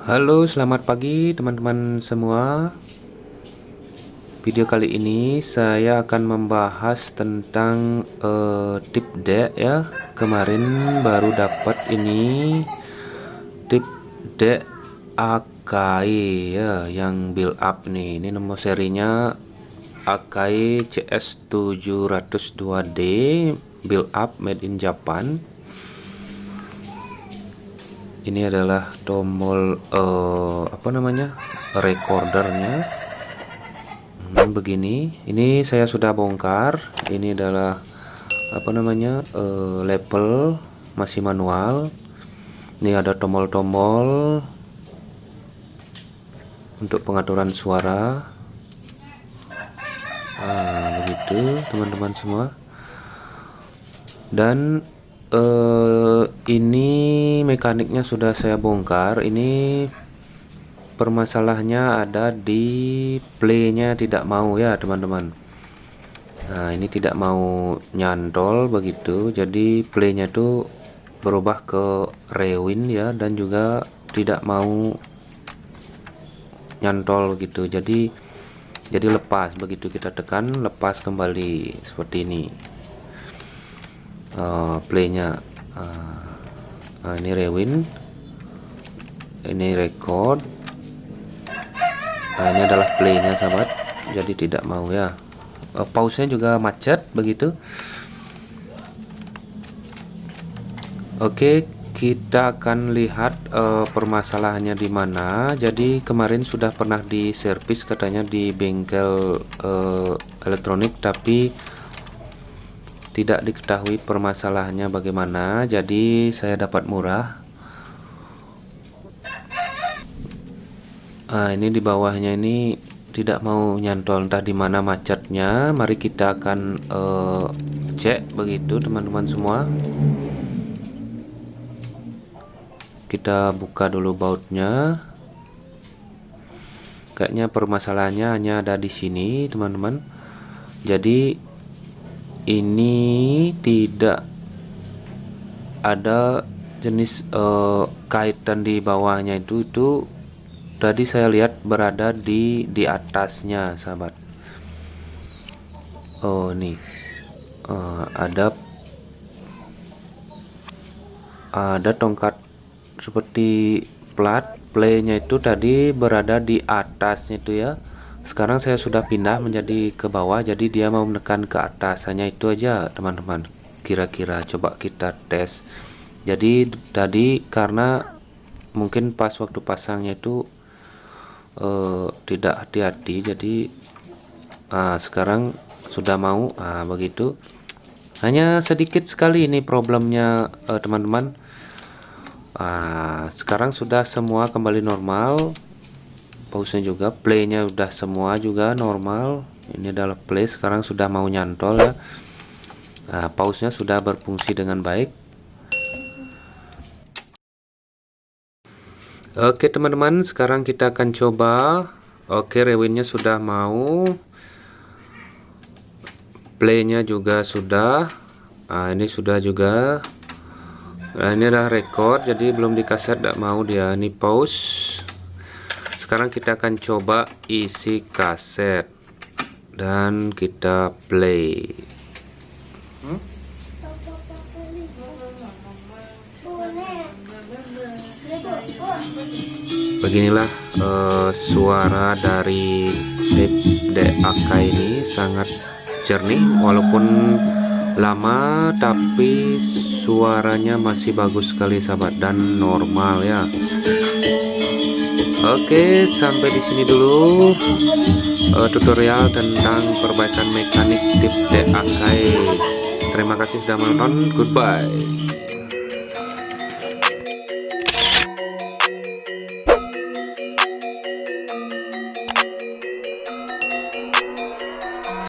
Halo, selamat pagi teman-teman semua. Video kali ini saya akan membahas tentang tip deck ya. Kemarin baru dapat ini tip deck Akai ya, yang build up nih. Ini nomor serinya Akai CS 702D build up made in Japan. Ini adalah tombol recordernya. Begini, ini saya sudah bongkar. Ini adalah label, masih manual. Ini ada tombol-tombol untuk pengaturan suara. Begitu teman-teman semua. Dan ini mekaniknya sudah saya bongkar. Ini permasalahannya ada di playnya, tidak mau ya teman-teman. Nah, ini tidak mau nyantol begitu, jadi playnya tuh berubah ke rewind ya, dan juga tidak mau nyantol gitu. Jadi lepas, begitu kita tekan lepas kembali seperti ini. Playnya ini rewind, ini record. Nah, ini adalah playnya sahabat, jadi tidak mau ya. Pause-nya juga macet begitu. Oke, kita akan lihat permasalahannya di mana. Jadi kemarin sudah pernah diservis katanya di bengkel elektronik, tapi tidak diketahui permasalahannya bagaimana. Jadi saya dapat murah. Ini di bawahnya ini tidak mau nyantol, entah di mana macetnya. Mari kita akan cek begitu teman-teman semua. Kita buka dulu bautnya. Kayaknya permasalahannya hanya ada di sini teman-teman. Jadi ini tidak ada jenis kaitan di bawahnya itu tadi saya lihat berada di atasnya sahabat. Oh, nih ada tongkat seperti plat. Playnya itu tadi berada di atasnya itu ya. Sekarang saya sudah pindah menjadi ke bawah, jadi dia mau menekan ke atas. Hanya itu aja teman-teman. Kira-kira coba kita tes. Jadi tadi karena mungkin pas waktu pasangnya itu tidak hati-hati, jadi sekarang sudah mau begitu. Hanya sedikit sekali ini problemnya teman-teman. Sekarang sudah semua kembali normal. Pause-nya juga, play-nya udah semua juga normal. Ini adalah play, sekarang sudah mau nyantol ya. Pause-nya sudah berfungsi dengan baik. Oke teman-teman, sekarang kita akan coba. Oke, rewind-nya sudah mau, play-nya juga sudah. Ini sudah juga. Ini adalah record, jadi belum di kaset, tidak mau dia. Ini pause. Sekarang kita akan coba isi kaset dan kita play. Beginilah suara dari tip deck Akai ini, sangat jernih walaupun lama, tapi suaranya masih bagus sekali sahabat, dan normal ya. Oke, sampai di sini dulu tutorial tentang perbaikan mekanik tip deck Akai. Terima kasih sudah menonton. Goodbye.